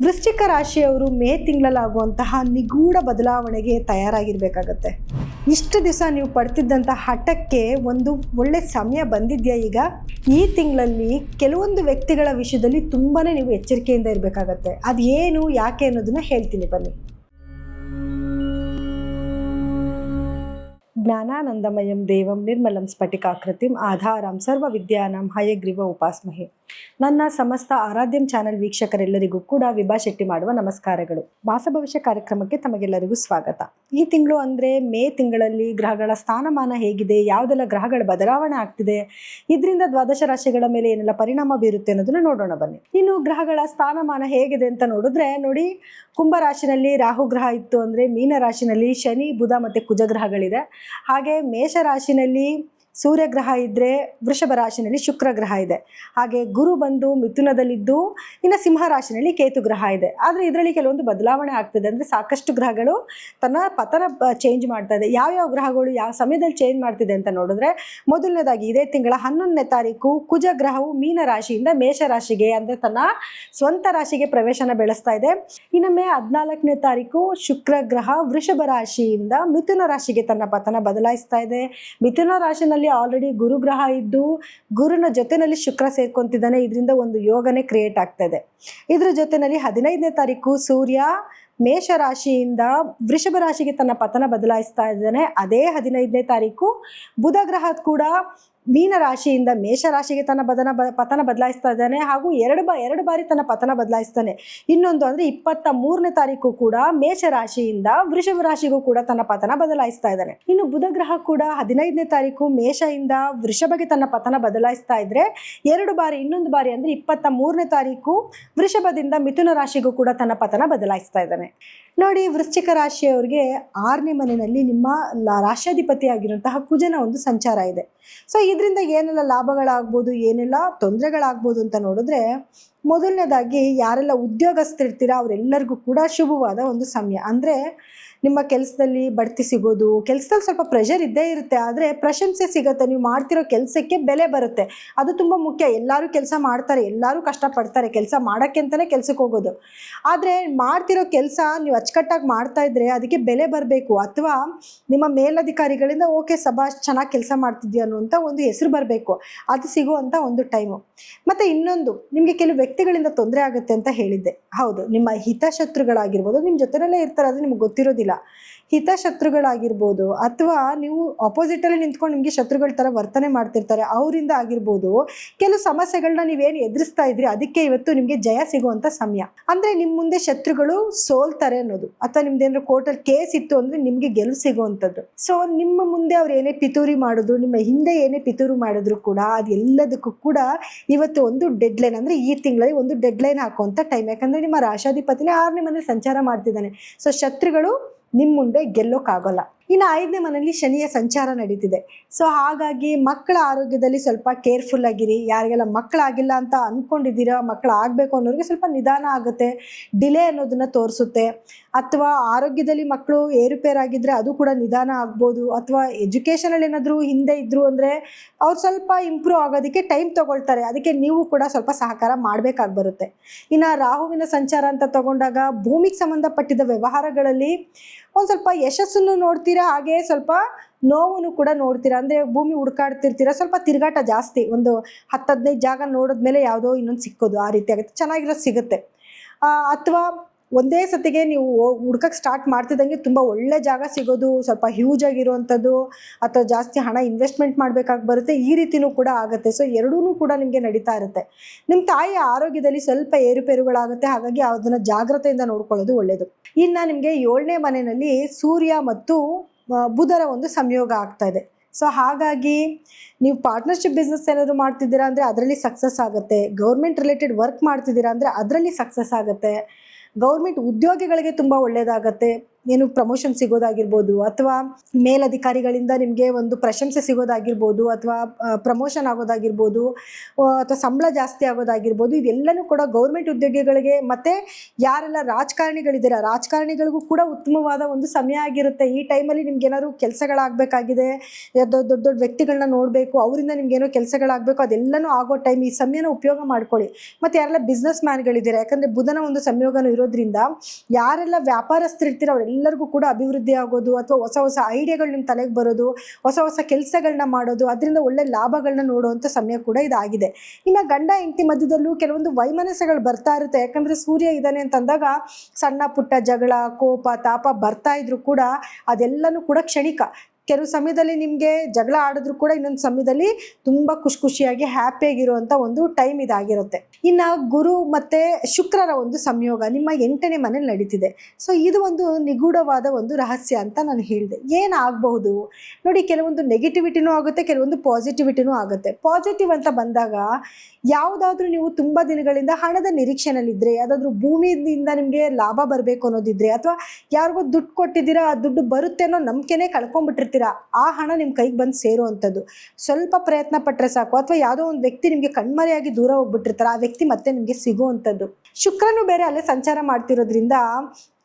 ವೃಶ್ಚಿಕ ರಾಶಿಯವರು ಮೇ ತಿಂಗಳಲ್ಲಾಗುವಂತಹ ನಿಗೂಢ ಬದಲಾವಣೆಗೆ ತಯಾರಾಗಿರಬೇಕಾಗತ್ತೆ. ಇಷ್ಟು ದಿವಸ ನೀವು ಪಡ್ತಿದ್ದಂಥ ಹಠಕ್ಕೆ ಒಂದು ಒಳ್ಳೆ ಸಮಯ ಬಂದಿದೆಯಾ? ಈಗ ಈ ತಿಂಗಳಲ್ಲಿ ಕೆಲವೊಂದು ವ್ಯಕ್ತಿಗಳ ವಿಷಯದಲ್ಲಿ ತುಂಬಾ ನೀವು ಎಚ್ಚರಿಕೆಯಿಂದ ಇರಬೇಕಾಗತ್ತೆ. ಅದು ಏನು ಯಾಕೆ ಅನ್ನೋದನ್ನ ಹೇಳ್ತೀನಿ ಬನ್ನಿ. ಜ್ಞಾನಾನಂದಮಯಂ ದೇವಂ ನಿರ್ಮಲಂ ಸ್ಫಟಿಕಾಕೃತಿಂ ಆಧಾರಂ ಸರ್ವ ವಿದ್ಯಾನಾಂ ಹಯಗ್ರೀವ ಉಪಾಸ್ಮಹೆ. ನನ್ನ ಸಮಸ್ತ ಆರಾಧ್ಯಂ ಚಾನೆಲ್ ವೀಕ್ಷಕರೆಲ್ಲರಿಗೂ ಕೂಡ ವಿಭಾ ಶೆಟ್ಟಿ ಮಾಡುವ ನಮಸ್ಕಾರಗಳು. ಮಾಸ ಭವಿಷ್ಯ ಕಾರ್ಯಕ್ರಮಕ್ಕೆ ತಮಗೆಲ್ಲರಿಗೂ ಸ್ವಾಗತ. ಈ ತಿಂಗಳು ಅಂದರೆ ಮೇ ತಿಂಗಳಲ್ಲಿ ಗ್ರಹಗಳ ಸ್ಥಾನಮಾನ ಹೇಗಿದೆ, ಯಾವುದೆಲ್ಲ ಗ್ರಹಗಳ ಬದಲಾವಣೆ ಆಗ್ತಿದೆ, ಇದರಿಂದ ದ್ವಾದಶ ರಾಶಿಗಳ ಮೇಲೆ ಏನೆಲ್ಲ ಪರಿಣಾಮ ಬೀರುತ್ತೆ ಅನ್ನೋದನ್ನ ನೋಡೋಣ ಬನ್ನಿ. ಇನ್ನು ಗ್ರಹಗಳ ಸ್ಥಾನಮಾನ ಹೇಗಿದೆ ಅಂತ ನೋಡಿದ್ರೆ ನೋಡಿ, ಕುಂಭ ರಾಶಿನಲ್ಲಿ ರಾಹು ಗ್ರಹ ಇತ್ತು ಅಂದರೆ ಮೀನ ರಾಶಿನಲ್ಲಿ ಶನಿ ಬುಧ ಮತ್ತು ಕುಜ ಗ್ರಹಗಳಿದೆ. ಹಾಗೆ ಮೇಷ ರಾಶಿನಲ್ಲಿ ಸೂರ್ಯ ಗ್ರಹ ಇದ್ದರೆ ವೃಷಭ ರಾಶಿನಲ್ಲಿ ಶುಕ್ರ ಗ್ರಹ ಇದೆ. ಹಾಗೆ ಗುರು ಬಂದು ಮಿಥುನದಲ್ಲಿದ್ದು ಇನ್ನು ಸಿಂಹ ರಾಶಿನಲ್ಲಿ ಕೇತು ಗ್ರಹ ಇದೆ. ಆದರೆ ಇದರಲ್ಲಿ ಕೆಲವೊಂದು ಬದಲಾವಣೆ ಆಗ್ತದೆ. ಅಂದರೆ ಸಾಕಷ್ಟು ಗ್ರಹಗಳು ತನ್ನ ಪತನ ಚೇಂಜ್ ಮಾಡ್ತಾ ಇದೆ. ಯಾವ್ಯಾವ ಗ್ರಹಗಳು ಯಾವ ಸಮಯದಲ್ಲಿ ಚೇಂಜ್ ಮಾಡ್ತಿದೆ ಅಂತ ನೋಡಿದ್ರೆ, ಮೊದಲನೇದಾಗಿ ಇದೇ ತಿಂಗಳ 11ನೇ ತಾರೀಕು ಕುಜ ಗ್ರಹವು ಮೀನ ರಾಶಿಯಿಂದ ಮೇಷ ರಾಶಿಗೆ ಅಂದರೆ ತನ್ನ ಸ್ವಂತ ರಾಶಿಗೆ ಪ್ರವೇಶನ ಬೆಳೆಸ್ತಾ ಇದೆ. ಇನ್ನು ಮೇ 14ನೇ ತಾರೀಕು ಶುಕ್ರ ಗ್ರಹ ವೃಷಭ ರಾಶಿಯಿಂದ ಮಿಥುನ ರಾಶಿಗೆ ತನ್ನ ಪತನ ಬದಲಾಯಿಸ್ತಾ ಇದೆ. ಮಿಥುನ ರಾಶಿನಲ್ಲಿ ಆಲ್ರೆಡಿ ಗುರು ಗ್ರಹ ಇದ್ದು ಗುರುನ ಜೊತೆನಲ್ಲಿ ಶುಕ್ರ ಸೇರ್ಕೊಂತಿದ್ದಾನೆ. ಇದರಿಂದ ಒಂದು ಯೋಗನೆ ಕ್ರಿಯೇಟ್ ಆಗ್ತಾ ಇದೆ. ಇದ್ರ ಜೊತೆನಲ್ಲಿ 15ನೇ ತಾರೀಕು ಸೂರ್ಯ ಮೇಷ ರಾಶಿಯಿಂದ ವೃಷಭ ರಾಶಿಗೆ ತನ್ನ ಪತನ ಬದಲಾಯಿಸ್ತಾ ಇದ್ದಾನೆ. ಅದೇ 15ನೇ ತಾರೀಕು ಬುಧ ಗ್ರಹ ಕೂಡ ಮೀನ ರಾಶಿಯಿಂದ ಮೇಷ ರಾಶಿಗೆ ತನ್ನ ಪತನ ಬದಲಾಯಿಸ್ತಾ ಇದ್ದಾನೆ. ಹಾಗೂ ಎರಡು ಬಾರಿ ತನ್ನ ಪತನ ಬದಲಾಯಿಸ್ತಾನೆ. ಇನ್ನೊಂದು ಅಂದರೆ 23ನೇ ತಾರೀಕು ಕೂಡ ಮೇಷ ರಾಶಿಯಿಂದ ವೃಷಭ ರಾಶಿಗೂ ಕೂಡ ತನ್ನ ಪತನ ಬದಲಾಯಿಸ್ತಾ ಇದ್ದಾನೆ. ಇನ್ನು ಬುಧ ಗ್ರಹ ಕೂಡ 15ನೇ ತಾರೀಕು ಮೇಷದಿಂದ ವೃಷಭಗೆ ತನ್ನ ಪತನ ಬದಲಾಯಿಸ್ತಾ ಇದ್ರೆ ಇನ್ನೊಂದು ಬಾರಿ ಅಂದರೆ 23ನೇ ತಾರೀಕು ವೃಷಭದಿಂದ ಮಿಥುನ ರಾಶಿಗೂ ಕೂಡ ತನ್ನ ಪತನ ಬದಲಾಯಿಸ್ತಾ ಇದ್ದಾನೆ. ನೋಡಿ, ವೃಶ್ಚಿಕ ರಾಶಿಯವರಿಗೆ 6ನೇ ಮನೆಯಲ್ಲಿ ನಿಮ್ಮ ರಾಶ್ಯಾಧಿಪತಿ ಆಗಿರುವಂತಹ ಕುಜನ ಒಂದು ಸಂಚಾರ ಇದೆ. ಸೊ ಇದರಿಂದ ಏನೆಲ್ಲ ಲಾಭಗಳಾಗ್ಬೋದು, ಏನೆಲ್ಲ ತೊಂದರೆಗಳಾಗ್ಬೋದು ಅಂತ ನೋಡಿದ್ರೆ, ಮೊದಲನೇದಾಗಿ ಯಾರೆಲ್ಲ ಉದ್ಯೋಗಸ್ಥರಿರ್ತೀರ ಅವರೆಲ್ಲರಿಗೂ ಕೂಡ ಶುಭವಾದ ಒಂದು ಸಮಯ. ಅಂದರೆ ನಿಮ್ಮ ಕೆಲಸದಲ್ಲಿ ಬಡ್ತಿ ಸಿಗೋದು, ಕೆಲಸದಲ್ಲಿ ಸ್ವಲ್ಪ ಪ್ರೆಷರ್ ಇದ್ದೇ ಇರುತ್ತೆ, ಆದರೆ ಪ್ರಶಂಸೆ ಸಿಗುತ್ತೆ. ನೀವು ಮಾಡ್ತಿರೋ ಕೆಲಸಕ್ಕೆ ಬೆಲೆ ಬರುತ್ತೆ. ಅದು ತುಂಬ ಮುಖ್ಯ. ಎಲ್ಲರೂ ಕೆಲಸ ಮಾಡ್ತಾರೆ, ಎಲ್ಲರೂ ಕಷ್ಟಪಡ್ತಾರೆ, ಕೆಲಸ ಮಾಡೋಕ್ಕೆ ಅಂತಲೇ ಕೆಲಸಕ್ಕೆ ಹೋಗೋದು. ಆದರೆ ಮಾಡ್ತಿರೋ ಕೆಲಸ ನೀವು ಅಚ್ಚುಕಟ್ಟಾಗಿ ಮಾಡ್ತಾ ಇದ್ರೆ ಅದಕ್ಕೆ ಬೆಲೆ ಬರಬೇಕು. ಅಥವಾ ನಿಮ್ಮ ಮೇಲಧಿಕಾರಿಗಳಿಂದ ಓಕೆ ಸಭಾಷ್ ಚೆನ್ನಾಗಿ ಕೆಲಸ ಮಾಡ್ತಿದ್ಯಾ ಅನ್ನುವಂಥ ಒಂದು ಹೆಸರು ಬರಬೇಕು. ಅದು ಸಿಗುವಂಥ ಒಂದು ಟೈಮು. ಮತ್ತು ಇನ್ನೊಂದು, ನಿಮಗೆ ಕೆಲವು ವ್ಯಕ್ತಿಗಳಿಂದ ತೊಂದರೆ ಆಗುತ್ತೆ ಅಂತ ಹೇಳಿದ್ದೆ. ಹೌದು, ನಿಮ್ಮ ಹಿತಶತ್ರುಗಳಾಗಿರ್ಬೋದು, ನಿಮ್ಮ ಜೊತೆಯಲ್ಲೇ ಇರ್ತಾರೆ, ಅದು ನಿಮ್ಗೆ ಗೊತ್ತಿರೋದಿಲ್ಲ. ಹಿತಶತ್ರುಗಳಾಗಿರ್ಬೋದು, ಅಥವಾ ನೀವು ಅಪೋಸಿಟಲ್ಲಿ ನಿಂತ್ಕೊಂಡು ನಿಮಗೆ ಶತ್ರುಗಳ ಥರ ವರ್ತನೆ ಮಾಡ್ತಿರ್ತಾರೆ, ಅವರಿಂದ ಆಗಿರ್ಬೋದು. ಕೆಲವು ಸಮಸ್ಯೆಗಳನ್ನ ನೀವೇನು ಎದುರಿಸ್ತಾ ಇದ್ರಿ ಅದಕ್ಕೆ ಇವತ್ತು ನಿಮಗೆ ಜಯ ಸಿಗುವಂಥ ಸಮಯ. ಅಂದರೆ ನಿಮ್ಮ ಮುಂದೆ ಶತ್ರುಗಳು ಸೋಲ್ತಾರೆ ಅನ್ನೋದು, ಅಥವಾ ನಿಮ್ದೇನಾದ್ರು ಕೋರ್ಟಲ್ಲಿ ಕೇಸ್ ಇತ್ತು ಅಂದರೆ ನಿಮಗೆ ಗೆಲುವು ಸಿಗುವಂಥದ್ದು. ಸೊ ನಿಮ್ಮ ಮುಂದೆ ಅವ್ರು ಏನೇ ಪಿತೂರಿ ಮಾಡಿದ್ರು, ನಿಮ್ಮ ಹಿಂದೆ ಏನೇ ಪಿತೂರು ಮಾಡಿದ್ರು ಕೂಡ ಅದೆಲ್ಲದಕ್ಕೂ ಕೂಡ ಇವತ್ತು ಒಂದು ಡೆಡ್ಲೈನ್, ಅಂದರೆ ಈ ತಿಂಗಳಲ್ಲಿ ಒಂದು ಡೆಡ್ಲೈನ್ ಹಾಕುವಂಥ ಟೈಮ್. ಯಾಕಂದರೆ ನಿಮ್ಮ ರಾಶಾಧಿಪತಿನೇ 6ನೇ ಮನೆ ಸಂಚಾರ ಮಾಡ್ತಿದ್ದಾನೆ. ಸೊ ಶತ್ರುಗಳು ನಿಮ್ಮ ಮುಂದೆ ಗೆಲ್ಲೋಕ್ಕಾಗೋಲ್ಲ. ಇನ್ನು 5ನೇ ಮನೆಯಲ್ಲಿ ಶನಿಯ ಸಂಚಾರ ನಡೀತಿದೆ. ಸೊ ಹಾಗಾಗಿ ಮಕ್ಕಳ ಆರೋಗ್ಯದಲ್ಲಿ ಸ್ವಲ್ಪ ಕೇರ್ಫುಲ್ ಆಗಿರಿ. ಯಾರಿಗೆಲ್ಲ ಮಕ್ಕಳಾಗಿಲ್ಲ ಅಂತ ಅಂದ್ಕೊಂಡಿದ್ದೀರಾ, ಮಕ್ಕಳಾಗಬೇಕು ಅನ್ನೋರಿಗೆ ಸ್ವಲ್ಪ ನಿಧಾನ ಆಗುತ್ತೆ, ಡಿಲೇ ಅನ್ನೋದನ್ನು ತೋರಿಸುತ್ತೆ. ಅಥವಾ ಆರೋಗ್ಯದಲ್ಲಿ ಮಕ್ಕಳು ಏರುಪೇರಾಗಿದ್ದರೆ ಅದು ಕೂಡ ನಿಧಾನ ಆಗ್ಬೋದು. ಅಥವಾ ಎಜುಕೇಷನಲ್ಲಿ ಏನಾದರೂ ಹಿಂದೆ ಇದ್ದರು ಅಂದರೆ ಅವ್ರು ಸ್ವಲ್ಪ ಇಂಪ್ರೂವ್ ಆಗೋದಕ್ಕೆ ಟೈಮ್ ತೊಗೊಳ್ತಾರೆ. ಅದಕ್ಕೆ ನೀವು ಕೂಡ ಸ್ವಲ್ಪ ಸಹಕಾರ ಮಾಡಬೇಕಾಗಿ ಬರುತ್ತೆ. ಇನ್ನು ರಾಹುವಿನ ಸಂಚಾರ ಅಂತ ತಗೊಂಡಾಗ ಭೂಮಿಗೆ ಸಂಬಂಧಪಟ್ಟಿದ್ದ ವ್ಯವಹಾರಗಳಲ್ಲಿ ಒಂದು ಸ್ವಲ್ಪ ಯಶಸ್ಸನ್ನು ನೋಡ್ತೀರಾ, ಹಾಗೆ ಸ್ವಲ್ಪ ನೋವನ್ನು ಕೂಡ ನೋಡ್ತೀರಾ. ಅಂದರೆ ಭೂಮಿ ಹುಡುಕಾಡ್ತಿರ್ತೀರ, ಸ್ವಲ್ಪ ತಿರುಗಾಟ ಜಾಸ್ತಿ. ಒಂದು 10-15 ಜಾಗ ನೋಡಿದ್ಮೇಲೆ ಯಾವುದೋ ಇನ್ನೊಂದು ಸಿಕ್ಕೋದು, ಆ ರೀತಿ ಆಗುತ್ತೆ. ಚೆನ್ನಾಗಿರೋದು ಸಿಗುತ್ತೆ. ಅಥವಾ ಒಂದೇ ಸತಿಗೆ ನೀವು ಹುಡ್ಕಕ್ಕೆ ಸ್ಟಾರ್ಟ್ ಮಾಡ್ತಿದ್ದಂಗೆ ತುಂಬ ಒಳ್ಳೆ ಜಾಗ ಸಿಗೋದು, ಸ್ವಲ್ಪ ಹ್ಯೂಜ್ ಆಗಿರುವಂಥದ್ದು, ಅಥವಾ ಜಾಸ್ತಿ ಹಣ ಇನ್ವೆಸ್ಟ್ಮೆಂಟ್ ಮಾಡಬೇಕಾಗಿ ಬರುತ್ತೆ. ಈ ರೀತಿಯೂ ಕೂಡ ಆಗುತ್ತೆ. ಸೊ ಎರಡೂ ಕೂಡ ನಿಮಗೆ ನಡೀತಾ ಇರುತ್ತೆ. ನಿಮ್ಮ ತಾಯಿಯ ಆರೋಗ್ಯದಲ್ಲಿ ಸ್ವಲ್ಪ ಏರುಪೇರುಗಳಾಗುತ್ತೆ. ಹಾಗಾಗಿ ಅದನ್ನು ಜಾಗ್ರತೆಯಿಂದ ನೋಡ್ಕೊಳ್ಳೋದು ಒಳ್ಳೆಯದು. ಇನ್ನು ನಿಮಗೆ 7ನೇ ಮನೆಯಲ್ಲಿ ಸೂರ್ಯ ಮತ್ತು ಬುಧರ ಒಂದು ಸಂಯೋಗ ಆಗ್ತಾ ಇದೆ. ಸೊ ಹಾಗಾಗಿ ನೀವು ಪಾರ್ಟ್ನರ್ಶಿಪ್ ಬಿಸ್ನೆಸ್ ಏನಾದರೂ ಮಾಡ್ತಿದ್ದೀರಾ ಅಂದರೆ ಅದರಲ್ಲಿ ಸಕ್ಸಸ್ ಆಗುತ್ತೆ. ಗೌರ್ಮೆಂಟ್ ರಿಲೇಟೆಡ್ ವರ್ಕ್ ಮಾಡ್ತಿದ್ದೀರಾ ಅಂದರೆ ಅದರಲ್ಲಿ ಸಕ್ಸಸ್ ಆಗುತ್ತೆ. ಗೌರ್ಮೆಂಟ್ ಉದ್ಯೋಗಿಗಳಿಗೆ ತುಂಬ ಒಳ್ಳೆಯದಾಗತ್ತೆ. ಏನು ಪ್ರಮೋಷನ್ ಸಿಗೋದಾಗಿರ್ಬೋದು, ಅಥವಾ ಮೇಲಧಿಕಾರಿಗಳಿಂದ ನಿಮಗೆ ಒಂದು ಪ್ರಶಂಸೆ ಸಿಗೋದಾಗಿರ್ಬೋದು, ಅಥವಾ ಪ್ರಮೋಷನ್ ಆಗೋದಾಗಿರ್ಬೋದು, ಅಥವಾ ಸಂಬಳ ಜಾಸ್ತಿ ಆಗೋದಾಗಿರ್ಬೋದು. ಇದೆಲ್ಲನೂ ಕೂಡ ಗೌರ್ಮೆಂಟ್ ಉದ್ಯೋಗಿಗಳಿಗೆ ಮತ್ತು ಯಾರೆಲ್ಲ ರಾಜಕಾರಣಿಗಳಿದ್ದೀರಾ ರಾಜಕಾರಣಿಗಳಿಗೂ ಕೂಡ ಉತ್ತಮವಾದ ಒಂದು ಸಮಯ ಆಗಿರುತ್ತೆ. ಈ ಟೈಮಲ್ಲಿ ನಿಮ್ಗೆ ಏನಾದ್ರು ಕೆಲಸಗಳಾಗಬೇಕಾಗಿದೆ, ದೊಡ್ಡ ದೊಡ್ಡ ವ್ಯಕ್ತಿಗಳನ್ನ ನೋಡಬೇಕು, ಅವರಿಂದ ನಿಮ್ಗೇನೋ ಕೆಲಸಗಳಾಗಬೇಕು, ಅದೆಲ್ಲನೂ ಆಗೋ ಟೈಮ್ ಈ ಸಮಯನ ಉಪಯೋಗ ಮಾಡ್ಕೊಳ್ಳಿ. ಮತ್ತು ಯಾರೆಲ್ಲ ಬಿಸ್ನೆಸ್ ಮ್ಯಾನ್ಗಳಿದ್ದೀರಾ, ಯಾಕಂದರೆ ಬುಧನ ಒಂದು ಸಂಯೋಗನೂ ಇರೋದ್ರಿಂದ ಯಾರೆಲ್ಲ ವ್ಯಾಪಾರಸ್ಥರಿರ್ತೀರೋ ಅವರೆಲ್ಲರಿಗೂ ಕೂಡ ಅಭಿವೃದ್ಧಿ ಆಗೋದು, ಅಥವಾ ಹೊಸ ಹೊಸ ಐಡಿಯಾಗಳು ನಿಮ್ಮ ತಲೆಗೆ ಬರೋದು, ಹೊಸ ಹೊಸ ಕೆಲಸಗಳನ್ನ ಮಾಡೋದು, ಅದರಿಂದ ಒಳ್ಳೆ ಲಾಭಗಳನ್ನ ನೋಡುವಂಥ ಸಮಯ ಕೂಡ ಇದಾಗಿದೆ. ಇನ್ನು ಗಂಡ ಹೆಂಡತಿ ಮಧ್ಯದಲ್ಲೂ ಕೆಲವೊಂದು ವೈಮನಸ್ಯಗಳು ಬರ್ತಾ ಇರುತ್ತೆ. ಯಾಕಂದರೆ ಸೂರ್ಯ ಇದ್ದಾನೆ ಅಂತಂದಾಗ ಸಣ್ಣ ಪುಟ್ಟ ಜಗಳ, ಕೋಪ, ತಾಪ ಬರ್ತಾ ಇದ್ರು ಕೂಡ ಅದೆಲ್ಲನೂ ಕೂಡ ಕ್ಷಣಿಕ. ಕೆಲವು ಸಮಯದಲ್ಲಿ ನಿಮಗೆ ಜಗಳ ಆಡಿದ್ರು ಕೂಡ ಇನ್ನೊಂದು ಸಮಯದಲ್ಲಿ ತುಂಬ ಖುಷಿಯಾಗಿ ಹ್ಯಾಪಿಯಾಗಿರುವಂಥ ಒಂದು ಟೈಮ್ ಇದಾಗಿರುತ್ತೆ. ಇನ್ನು ಗುರು ಮತ್ತು ಶುಕ್ರರ ಒಂದು ಸಂಯೋಗ ನಿಮ್ಮ 8ನೇ ಮನೇಲಿ ನಡೀತಿದೆ. ಸೊ ಇದು ಒಂದು ನಿಗೂಢವಾದ ಒಂದು ರಹಸ್ಯ ಅಂತ ನಾನು ಹೇಳಿದೆ. ಏನಾಗಬಹುದು ನೋಡಿ, ಕೆಲವೊಂದು ನೆಗೆಟಿವಿಟಿನೂ ಆಗುತ್ತೆ, ಕೆಲವೊಂದು ಪಾಸಿಟಿವಿಟಿನೂ ಆಗುತ್ತೆ. ಪಾಸಿಟಿವ್ ಅಂತ ಬಂದಾಗ ಯಾವುದಾದ್ರೂ ನೀವು ತುಂಬ ದಿನಗಳಿಂದ ಹಣದ ನಿರೀಕ್ಷೆನಲ್ಲಿದ್ದರೆ, ಯಾವುದಾದ್ರೂ ಭೂಮಿಯಿಂದ ನಿಮಗೆ ಲಾಭ ಬರಬೇಕು ಅನ್ನೋದಿದ್ರೆ, ಅಥವಾ ಯಾರಿಗೋ ದುಡ್ಡು ಕೊಟ್ಟಿದ್ದೀರಾ, ಆ ದುಡ್ಡು ಬರುತ್ತೆ ಅನ್ನೋ ನಂಬಿಕೆನೇ ಕಳ್ಕೊಂಡ್ಬಿಟ್ಟಿರ್ತೀರ, ಆ ಹಣ ನಿಮ್ಮ ಕೈಗೆ ಬಂದು ಸೇರುವಂಥದ್ದು. ಸ್ವಲ್ಪ ಪ್ರಯತ್ನ ಪಟ್ಟರೆ ಸಾಕು. ಅಥವಾ ಯಾವುದೋ ಒಂದು ವ್ಯಕ್ತಿ ನಿಮಗೆ ಕಣ್ಮರೆಯಾಗಿ ದೂರ ಹೋಗ್ಬಿಟ್ಟಿರ್ತಾರೆ, ಆ ವ್ಯಕ್ತಿ ಮತ್ತೆ ನಿಮಗೆ ಸಿಗುವಂಥದ್ದು. ಶುಕ್ರನು ಬೇರೆ ಅಲ್ಲೇ ಸಂಚಾರ ಮಾಡ್ತಿರೋದ್ರಿಂದ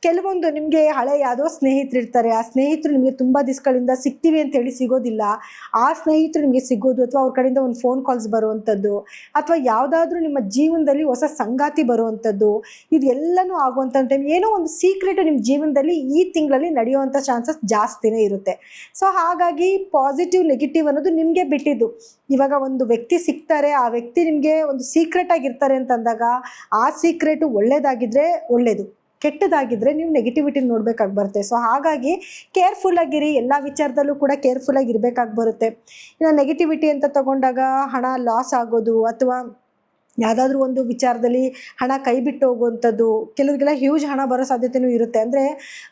ಕೆಲವೊಂದು ನಿಮಗೆ ಹಳೆ ಯಾವುದೋ ಸ್ನೇಹಿತರು ಇರ್ತಾರೆ, ಆ ಸ್ನೇಹಿತರು ನಿಮಗೆ ತುಂಬ ದಿವಸಗಳಿಂದ ಸಿಗ್ತೀವಿ ಅಂತೇಳಿ ಸಿಗೋದಿಲ್ಲ, ಆ ಸ್ನೇಹಿತರು ನಿಮಗೆ ಸಿಗೋದು, ಅಥವಾ ಅವ್ರ ಕಡೆಯಿಂದ ಒಂದು ಫೋನ್ ಕಾಲ್ಸ್ ಬರುವಂಥದ್ದು, ಅಥವಾ ಯಾವುದಾದ್ರೂ ನಿಮ್ಮ ಜೀವನದಲ್ಲಿ ಹೊಸ ಸಂಗಾತಿ ಬರುವಂಥದ್ದು, ಇದು ಎಲ್ಲನೂ ಆಗುವಂಥ ಟೈಮ್. ಏನೋ ಒಂದು ಸೀಕ್ರೆಟು ನಿಮ್ಮ ಜೀವನದಲ್ಲಿ ಈ ತಿಂಗಳಲ್ಲಿ ನಡೆಯುವಂಥ ಚಾನ್ಸಸ್ ಜಾಸ್ತಿನೇ ಇರುತ್ತೆ. ಸೊ ಹಾಗಾಗಿ ಪಾಸಿಟಿವ್ ನೆಗೆಟಿವ್ ಅನ್ನೋದು ನಿಮಗೆ ಬಿಟ್ಟಿದ್ದು. ಇವಾಗ ಒಂದು ವ್ಯಕ್ತಿ ಸಿಗ್ತಾರೆ, ಆ ವ್ಯಕ್ತಿ ನಿಮಗೆ ಒಂದು ಸೀಕ್ರೆಟ್ ಆಗಿರ್ತಾರೆ ಅಂತಂದಾಗ ಆ ಸೀಕ್ರೆಟು ಒಳ್ಳೇದಾಗಿದ್ದರೆ ಒಳ್ಳೆಯದು, ಕೆಟ್ಟದಾಗಿದ್ದರೆ ನೀವು ನೆಗೆಟಿವಿಟಿ ನೋಡಬೇಕಾಗಿ ಬರುತ್ತೆ. ಸೊ ಹಾಗಾಗಿ ಕೇರ್ಫುಲ್ಲಾಗಿರಿ, ಎಲ್ಲ ವಿಚಾರದಲ್ಲೂ ಕೂಡ ಕೇರ್ಫುಲ್ಲಾಗಿ ಇರಬೇಕಾಗಿ ಬರುತ್ತೆ. ಇನ್ನು ನೆಗೆಟಿವಿಟಿ ಅಂತ ತಗೊಂಡಾಗ ಹಣ ಲಾಸ್ ಆಗೋದು, ಅಥವಾ ಯಾವುದಾದ್ರೂ ಒಂದು ವಿಚಾರದಲ್ಲಿ ಹಣ ಕೈ ಬಿಟ್ಟು ಹೋಗುವಂಥದ್ದು, ಕೆಲವರಿಗೆಲ್ಲ ಹ್ಯೂಜ್ ಹಣ ಬರೋ ಸಾಧ್ಯತೆಯೂ ಇರುತ್ತೆ. ಅಂದರೆ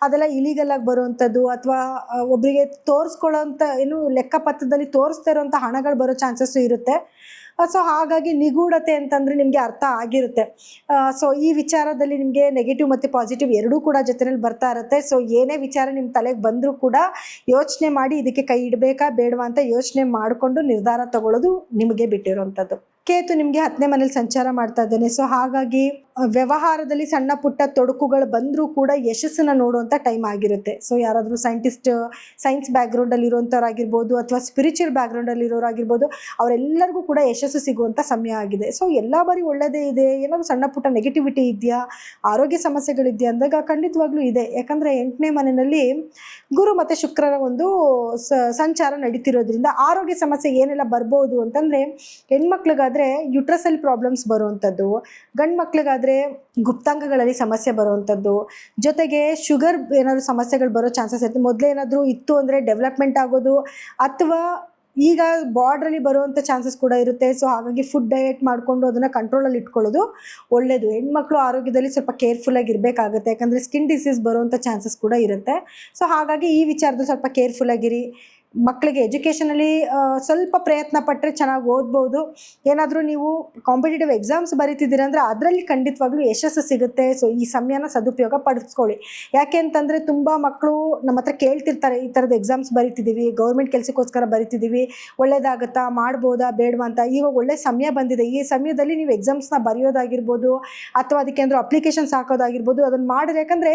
ಅದೆಲ್ಲ ಇಲೀಗಲಾಗಿ ಬರುವಂಥದ್ದು, ಅಥವಾ ಒಬ್ಬರಿಗೆ ತೋರಿಸ್ಕೊಳ್ಳೋಂಥ ಏನು ಲೆಕ್ಕಪತ್ರದಲ್ಲಿ ತೋರಿಸ್ತಾ ಇರೋಂಥ ಹಣಗಳು ಬರೋ ಚಾನ್ಸಸ್ಸು ಇರುತ್ತೆ. ಸೊ ಹಾಗಾಗಿ ನಿಗೂಢತೆ ಅಂತಂದರೆ ನಿಮಗೆ ಅರ್ಥ ಆಗಿರುತ್ತೆ. ಸೊ ಈ ವಿಚಾರದಲ್ಲಿ ನಿಮಗೆ ನೆಗೆಟಿವ್ ಮತ್ತು ಪಾಸಿಟಿವ್ ಎರಡೂ ಕೂಡ ಜೊತೆಯಲ್ಲಿ ಬರ್ತಾ ಇರುತ್ತೆ. ಸೊ ಏನೇ ವಿಚಾರ ನಿಮ್ಮ ತಲೆಗೆ ಬಂದರೂ ಕೂಡ ಯೋಚನೆ ಮಾಡಿ ಇದಕ್ಕೆ ಕೈ ಇಡಬೇಕಾ ಬೇಡವಾ ಅಂತ ಯೋಚನೆ ಮಾಡಿಕೊಂಡು ನಿರ್ಧಾರ ತಗೊಳ್ಳೋದು ನಿಮಗೆ ಬಿಟ್ಟಿರೋವಂಥದ್ದು. ಕೇತು ನಿಮಗೆ 10ನೇ ಮನೇಲಿ ಸಂಚಾರ ಮಾಡ್ತಾ ಇದ್ದಾನೆ. ಸೊ ಹಾಗಾಗಿ ವ್ಯವಹಾರದಲ್ಲಿ ಸಣ್ಣ ಪುಟ್ಟ ತೊಡಕುಗಳು ಬಂದರೂ ಕೂಡ ಯಶಸ್ಸನ್ನು ನೋಡುವಂಥ ಟೈಮ್ ಆಗಿರುತ್ತೆ. ಸೊ ಯಾರಾದರೂ ಸೈನ್ಸ್ ಬ್ಯಾಕ್ಗ್ರೌಂಡಲ್ಲಿ ಇರೋಂಥವ್ರಾಗಿರ್ಬೋದು, ಅಥವಾ ಸ್ಪಿರಿಚುವಲ್ ಬ್ಯಾಕ್ಗ್ರೌಂಡಲ್ಲಿ ಇರೋರಾಗಿರ್ಬೋದು, ಅವರೆಲ್ಲರಿಗೂ ಕೂಡ ಯಶಸ್ಸು ಸಿಗುವಂಥ ಸಮಯ ಆಗಿದೆ. ಸೊ ಎಲ್ಲ ಬಾರಿ ಒಳ್ಳೆಯದೇ ಇದೆ. ಏನಾದರೂ ಸಣ್ಣ ಪುಟ್ಟ ನೆಗೆಟಿವಿಟಿ ಇದೆಯಾ, ಆರೋಗ್ಯ ಸಮಸ್ಯೆಗಳಿದೆಯಾ ಅಂದಾಗ ಖಂಡಿತವಾಗ್ಲೂ ಇದೆ. ಯಾಕಂದರೆ 8ನೇ ಮನೆಯಲ್ಲಿ ಗುರು ಮತ್ತು ಶುಕ್ರರ ಒಂದು ಸಂಚಾರ ನಡೀತಿರೋದ್ರಿಂದ ಆರೋಗ್ಯ ಸಮಸ್ಯೆ ಏನೆಲ್ಲ ಬರ್ಬೋದು ಅಂತಂದರೆ, ಹೆಣ್ಮಕ್ಳಿಗಾದರೆ ಯುಟ್ರಸಲ್ಲಿ ಪ್ರಾಬ್ಲಮ್ಸ್ ಬರುವಂಥದ್ದು, ಗಂಡು ಮಕ್ಳಿಗಾದರೆ ಗುಪ್ತಾಂಗಗಳಲ್ಲಿ ಸಮಸ್ಯೆ ಬರುವಂಥದ್ದು, ಜೊತೆಗೆ ಶುಗರ್ ಏನಾದರೂ ಸಮಸ್ಯೆಗಳು ಬರೋ ಚಾನ್ಸಸ್ ಇರುತ್ತೆ. ಮೊದಲೇ ಏನಾದರೂ ಇತ್ತು ಅಂದರೆ ಡೆವಲಪ್ಮೆಂಟ್ ಆಗೋದು, ಅಥವಾ ಈಗ ಬಾರ್ಡ್ರಲ್ಲಿ ಬರುವಂಥ ಚಾನ್ಸಸ್ ಕೂಡ ಇರುತ್ತೆ. ಸೊ ಹಾಗಾಗಿ ಫುಡ್ ಡಯಟ್ ಮಾಡಿಕೊಂಡು ಅದನ್ನು ಕಂಟ್ರೋಲಲ್ಲಿ ಇಟ್ಕೊಳ್ಳೋದು ಒಳ್ಳೆಯದು. ಹೆಣ್ಮಕ್ಳು ಆರೋಗ್ಯದಲ್ಲಿ ಸ್ವಲ್ಪ ಕೇರ್ಫುಲ್ಲಾಗಿ ಇರಬೇಕಾಗುತ್ತೆ, ಯಾಕಂದರೆ ಸ್ಕಿನ್ ಡಿಸೀಸ್ ಬರುವಂಥ ಚಾನ್ಸಸ್ ಕೂಡ ಇರುತ್ತೆ. ಸೊ ಹಾಗಾಗಿ ಈ ವಿಚಾರದಲ್ಲಿ ಸ್ವಲ್ಪ ಕೇರ್ಫುಲ್ಲಾಗಿರಿ. ಮಕ್ಕಳಿಗೆ ಎಜುಕೇಷನಲ್ಲಿ ಸ್ವಲ್ಪ ಪ್ರಯತ್ನ ಪಟ್ಟರೆ ಚೆನ್ನಾಗಿ ಓದ್ಬೋದು. ಏನಾದರೂ ನೀವು ಕಾಂಪಿಟೇಟಿವ್ ಎಕ್ಸಾಮ್ಸ್ ಬರೀತಿದ್ದೀರ ಅಂದರೆ ಅದರಲ್ಲಿ ಖಂಡಿತವಾಗ್ಲೂ ಯಶಸ್ಸು ಸಿಗುತ್ತೆ. ಸೊ ಈ ಸಮಯನ ಸದುಪಯೋಗ ಪಡಿಸ್ಕೊಳ್ಳಿ. ಯಾಕೆ ಅಂತಂದರೆ ತುಂಬ ಮಕ್ಕಳು ನಮ್ಮ ಹತ್ರ ಕೇಳ್ತಿರ್ತಾರೆ, ಈ ಥರದ ಎಕ್ಸಾಮ್ಸ್ ಬರೀತಿದ್ದೀವಿ, ಗೌರ್ಮೆಂಟ್ ಕೆಲಸಕ್ಕೋಸ್ಕರ ಬರೀತಿದ್ದೀವಿ, ಒಳ್ಳೇದಾಗುತ್ತಾ, ಮಾಡ್ಬೋದಾ ಬೇಡವಾ ಅಂತ. ಇವಾಗ ಒಳ್ಳೆ ಸಮಯ ಬಂದಿದೆ, ಈ ಸಮಯದಲ್ಲಿ ನೀವು ಎಕ್ಸಾಮ್ಸ್ನ ಬರೆಯೋದಾಗಿರ್ಬೋದು, ಅಥವಾ ಅದಕ್ಕೆ ಅಂದರೂ ಅಪ್ಲಿಕೇಶನ್ಸ್ ಹಾಕೋದಾಗಿರ್ಬೋದು, ಅದನ್ನು ಮಾಡಿದ್ರೆ, ಯಾಕಂದರೆ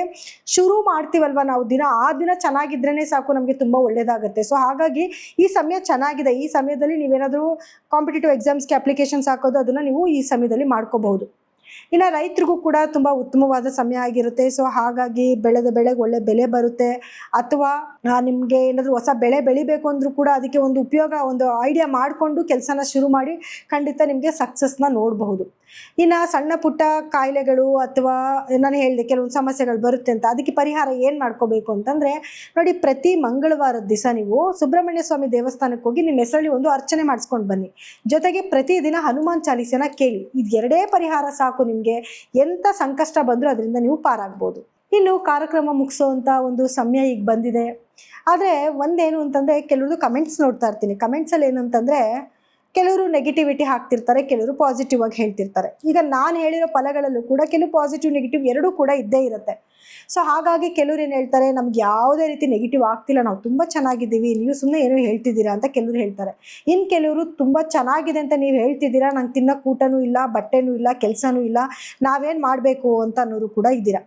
ಶುರು ಮಾಡ್ತೀವಲ್ವ ನಾವು ದಿನ, ಆ ದಿನ ಚೆನ್ನಾಗಿದ್ರೇ ಸಾಕು, ನಮಗೆ ತುಂಬ ಒಳ್ಳೇದಾಗುತ್ತೆ. ಸೊ ಹಾಗಾಗಿ ಈ ಸಮಯ ಚೆನ್ನಾಗಿದೆ. ಈ ಸಮಯದಲ್ಲಿ ನೀವೇನಾದರೂ ಕಾಂಪಿಟೇಟಿವ್ ಎಕ್ಸಾಮ್ಸ್ಗೆ ಅಪ್ಲಿಕೇಶನ್ಸ್ ಹಾಕೋದು, ಅದನ್ನು ನೀವು ಈ ಸಮಯದಲ್ಲಿ ಮಾಡ್ಕೋಬಹುದು. ಇನ್ನು ರೈತರಿಗೂ ಕೂಡ ತುಂಬ ಉತ್ತಮವಾದ ಸಮಯ ಆಗಿರುತ್ತೆ. ಸೊ ಹಾಗಾಗಿ ಬೆಳೆದ ಬೆಳೆಗೆ ಒಳ್ಳೆ ಬೆಲೆ ಬರುತ್ತೆ. ಅಥವಾ ನಿಮಗೆ ಏನಾದರೂ ಹೊಸ ಬೆಳೆ ಬೆಳಿಬೇಕು ಅಂದರೂ ಕೂಡ ಅದಕ್ಕೆ ಒಂದು ಉಪಯೋಗ, ಒಂದು ಐಡಿಯಾ ಮಾಡಿಕೊಂಡು ಕೆಲಸನ ಶುರು ಮಾಡಿ ಖಂಡಿತ ನಿಮಗೆ ಸಕ್ಸಸ್ನ ನೋಡಬಹುದು. ಇನ್ನು ಸಣ್ಣ ಪುಟ್ಟ ಕಾಯಿಲೆಗಳು, ಅಥವಾ ನಾನು ಹೇಳಿದೆ ಕೆಲವೊಂದು ಸಮಸ್ಯೆಗಳು ಬರುತ್ತೆ ಅಂತ, ಅದಕ್ಕೆ ಪರಿಹಾರ ಏನು ಮಾಡ್ಕೋಬೇಕು ಅಂತಂದರೆ ನೋಡಿ, ಪ್ರತಿ ಮಂಗಳವಾರದ ದಿವಸ ನೀವು ಸುಬ್ರಹ್ಮಣ್ಯ ಸ್ವಾಮಿ ದೇವಸ್ಥಾನಕ್ಕೆ ಹೋಗಿ ನಿಮ್ಮ ಹೆಸರಲ್ಲಿ ಒಂದು ಅರ್ಚನೆ ಮಾಡಿಸ್ಕೊಂಡು ಬನ್ನಿ. ಜೊತೆಗೆ ಪ್ರತಿದಿನ ಹನುಮಾನ್ ಚಾಲೀಸನ ಕೇಳಿ. ಇದು ಎರಡೇ ಪರಿಹಾರ ಸಾಕು, ನಿಮಗೆ ಎಂಥ ಸಂಕಷ್ಟ ಬಂದರೂ ಅದರಿಂದ ನೀವು ಪಾರಾಗ್ಬೋದು. ಇನ್ನು ಕಾರ್ಯಕ್ರಮ ಮುಗಿಸೋವಂಥ ಒಂದು ಸಮಯ ಈಗ ಬಂದಿದೆ. ಆದರೆ ಒಂದೇನು ಅಂತಂದರೆ, ಕೆಲವ್ರದ್ದು ಕಮೆಂಟ್ಸ್ ನೋಡ್ತಾ ಇರ್ತೀನಿ. ಕಮೆಂಟ್ಸಲ್ಲಿ ಏನು ಅಂತಂದರೆ, ಕೆಲವರು ನೆಗೆಟಿವಿಟಿ ಹಾಕ್ತಿರ್ತಾರೆ, ಕೆಲವರು ಪಾಸಿಟಿವ್ ಆಗಿ ಹೇಳ್ತಿರ್ತಾರೆ. ಈಗ ನಾನು ಹೇಳಿರೋ ಫಲಗಳಲ್ಲೂ ಕೂಡ ಕೆಲವು ಪಾಸಿಟಿವ್ ನೆಗೆಟಿವ್ ಎರಡೂ ಕೂಡ ಇದ್ದೇ ಇರುತ್ತೆ. ಸೊ ಹಾಗಾಗಿ ಕೆಲವ್ರು ಏನು ಹೇಳ್ತಾರೆ, ನಮ್ಗೆ ಯಾವುದೇ ರೀತಿ ನೆಗೆಟಿವ್ ಆಗ್ತಿಲ್ಲ, ನಾವು ತುಂಬ ಚೆನ್ನಾಗಿದ್ದೀವಿ, ನೀವು ಸುಮ್ಮನೆ ಏನೋ ಹೇಳ್ತಿದ್ದೀರಾ ಅಂತ ಕೆಲವ್ರು ಹೇಳ್ತಾರೆ. ಇನ್ನು ಕೆಲವರು ತುಂಬ ಚೆನ್ನಾಗಿದೆ ಅಂತ ನೀವು ಹೇಳ್ತಿದ್ದೀರಾ, ನಂಗೆ ತಿನ್ನೋಕೆ ಊಟನೂ ಇಲ್ಲ, ಬಟ್ಟೆನೂ ಇಲ್ಲ, ಕೆಲಸನೂ ಇಲ್ಲ, ನಾವೇನು ಮಾಡಬೇಕು ಅಂತ ಅನ್ನೋರು ಕೂಡ ಇದ್ದೀರಾ.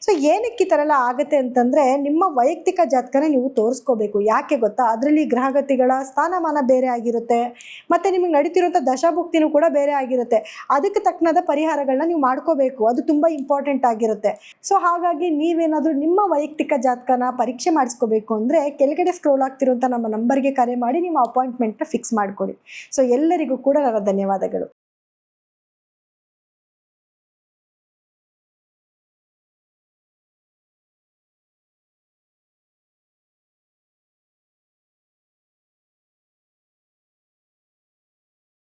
ಸೊ ಏನಕ್ಕೆ ಈ ಥರ ಎಲ್ಲ ಆಗುತ್ತೆ ಅಂತಂದರೆ, ನಿಮ್ಮ ವೈಯಕ್ತಿಕ ಜಾತಕನ ನೀವು ತೋರಿಸ್ಕೋಬೇಕು. ಯಾಕೆ ಗೊತ್ತಾ, ಅದರಲ್ಲಿ ಗ್ರಹಗತಿಗಳ ಸ್ಥಾನಮಾನ ಬೇರೆ ಆಗಿರುತ್ತೆ, ಮತ್ತು ನಿಮಗೆ ನಡೀತಿರೋಂಥ ದಶಾಭುಕ್ತಿನೂ ಕೂಡ ಬೇರೆ ಆಗಿರುತ್ತೆ. ಅದಕ್ಕೆ ತಕ್ಕನಾದ ಪರಿಹಾರಗಳನ್ನ ನೀವು ಮಾಡ್ಕೋಬೇಕು, ಅದು ತುಂಬ ಇಂಪಾರ್ಟೆಂಟ್ ಆಗಿರುತ್ತೆ. ಸೊ ಹಾಗಾಗಿ ನೀವೇನಾದರೂ ನಿಮ್ಮ ವೈಯಕ್ತಿಕ ಜಾತಕನ ಪರೀಕ್ಷೆ ಮಾಡಿಸ್ಕೋಬೇಕು ಅಂದರೆ ಕೆಳಗಡೆ ಸ್ಕ್ರೋಲ್ ಆಗ್ತಿರೋಂಥ ನಮ್ಮ ನಂಬರ್ಗೆ ಕರೆ ಮಾಡಿ ನಿಮ್ಮ ಅಪಾಯಿಂಟ್ಮೆಂಟ್ನ ಫಿಕ್ಸ್ ಮಾಡ್ಕೊಳ್ಳಿ. ಸೊ ಎಲ್ಲರಿಗೂ ಕೂಡ ನನ್ನ ಧನ್ಯವಾದಗಳು.